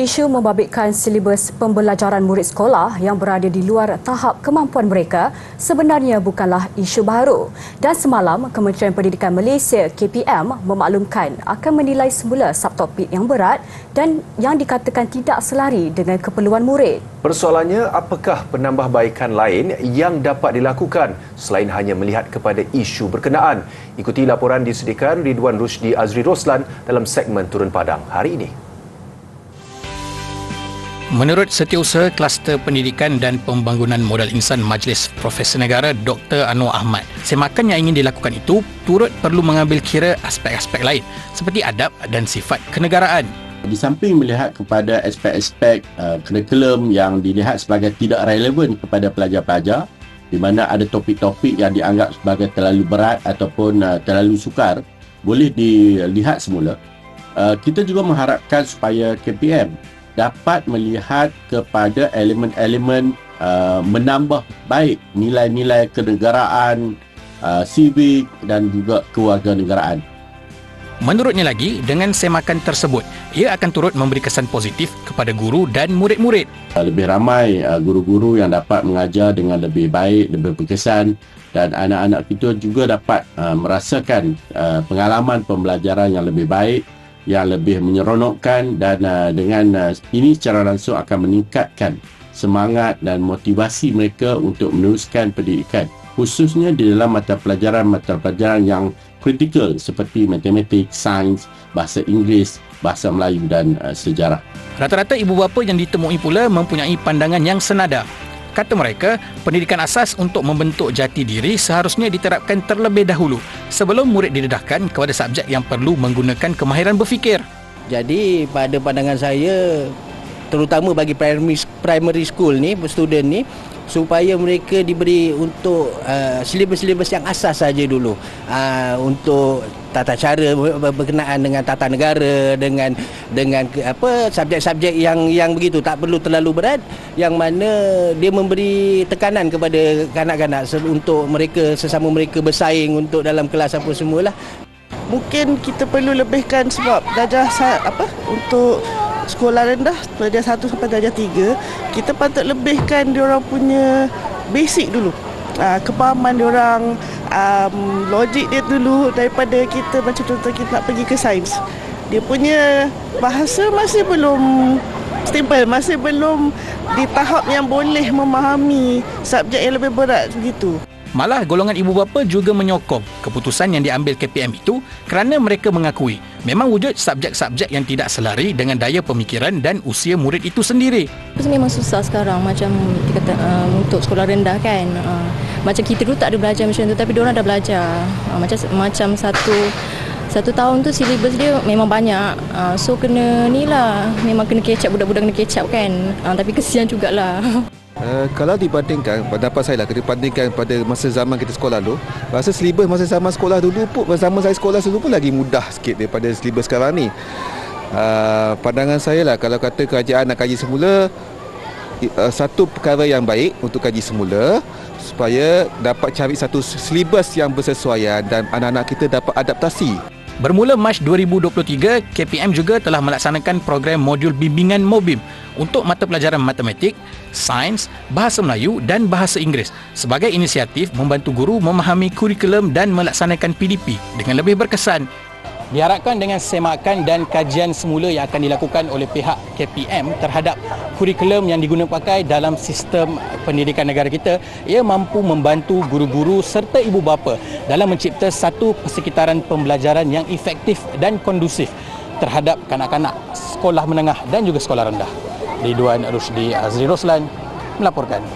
Isu membabitkan silibus pembelajaran murid sekolah yang berada di luar tahap kemampuan mereka sebenarnya bukanlah isu baru. Dan semalam, Kementerian Pendidikan Malaysia KPM memaklumkan akan menilai semula subtopik yang berat dan yang dikatakan tidak selari dengan keperluan murid. Persoalannya, apakah penambahbaikan lain yang dapat dilakukan selain hanya melihat kepada isu berkenaan? Ikuti laporan disediakan Ridwan Rushdi Azri Roslan dalam segmen Turun Padang hari ini. Menurut Setiausaha Kluster Pendidikan dan Pembangunan Modal Insan Majlis Profesor Negara Dr. Anwar Ahmad, semakan yang ingin dilakukan itu turut perlu mengambil kira aspek-aspek lain seperti adab dan sifat kenegaraan. Di samping melihat kepada aspek-aspek kurikulum yang dilihat sebagai tidak relevan kepada pelajar-pelajar, di mana ada topik-topik yang dianggap sebagai terlalu berat ataupun terlalu sukar, boleh dilihat semula. Kita juga mengharapkan supaya KPM dapat melihat kepada elemen-elemen menambah baik nilai-nilai kenegaraan, sivik dan juga kewarganegaraan. Menurutnya lagi, dengan semakan tersebut, ia akan turut memberi kesan positif kepada guru dan murid-murid. Lebih ramai guru-guru yang dapat mengajar dengan lebih baik, lebih berkesan, dan anak-anak kita juga dapat merasakan pengalaman pembelajaran yang lebih baik, yang lebih menyeronokkan, dan dengan ini secara langsung akan meningkatkan semangat dan motivasi mereka untuk meneruskan pendidikan, khususnya di dalam mata pelajaran yang kritikal seperti matematik, sains, bahasa Inggeris, bahasa Melayu dan sejarah. Rata-rata ibu bapa yang ditemui pula mempunyai pandangan yang senada. Kata mereka, pendidikan asas untuk membentuk jati diri seharusnya diterapkan terlebih dahulu sebelum murid didedahkan kepada subjek yang perlu menggunakan kemahiran berfikir. Jadi pada pandangan saya, terutama bagi primary school ni, student ni, supaya mereka diberi untuk silibus-silibus yang asas saja dulu, untuk tata cara berkenaan dengan tata negara, dengan subjek-subjek yang begitu, tak perlu terlalu berat, yang mana dia memberi tekanan kepada kanak-kanak untuk mereka sesama mereka bersaing untuk dalam kelas apa semualah. Mungkin kita perlu lebihkan sebab darjah untuk sekolah rendah, darjah 1 sampai darjah 3, kita patut lebihkan diorang punya basic dulu. Kepahaman diorang, logik dia dulu daripada kita macam contoh kita nak pergi ke sains. Dia punya bahasa masih belum stable, masih belum di tahap yang boleh memahami subjek yang lebih berat begitu. Malah golongan ibu bapa juga menyokong keputusan yang diambil KPM itu kerana mereka mengakui memang wujud subjek-subjek yang tidak selari dengan daya pemikiran dan usia murid itu sendiri. Memang susah sekarang macam kita kata untuk sekolah rendah kan. Macam kita dulu tak ada belajar macam tu, tapi diorang dah belajar. Macam satu tahun tu silibus dia memang banyak. So kena ni lah, memang kena kecap, budak-budak kena kecap kan. Tapi kesian jugalah. Kalau dibandingkan, pendapat saya lah, dibandingkan pada masa zaman kita sekolah dulu, rasa silibus masa zaman sekolah dulu pun, zaman saya sekolah dulu pun lagi mudah sikit daripada silibus sekarang ni. Pandangan saya lah, kalau kata kerajaan nak kaji semula, satu perkara yang baik untuk kaji semula supaya dapat cari satu silibus yang bersesuaian dan anak-anak kita dapat adaptasi. Bermula Mac 2023, KPM juga telah melaksanakan program modul bimbingan MOBIM untuk mata pelajaran matematik, sains, bahasa Melayu dan bahasa Inggeris sebagai inisiatif membantu guru memahami kurikulum dan melaksanakan PDP dengan lebih berkesan. Diharapkan dengan semakan dan kajian semula yang akan dilakukan oleh pihak KPM terhadap kurikulum yang digunakan pakai dalam sistem pendidikan negara kita, ia mampu membantu guru-guru serta ibu bapa dalam mencipta satu persekitaran pembelajaran yang efektif dan kondusif terhadap kanak-kanak sekolah menengah dan juga sekolah rendah. Ridwan Rushdi Azri Roslan melaporkan.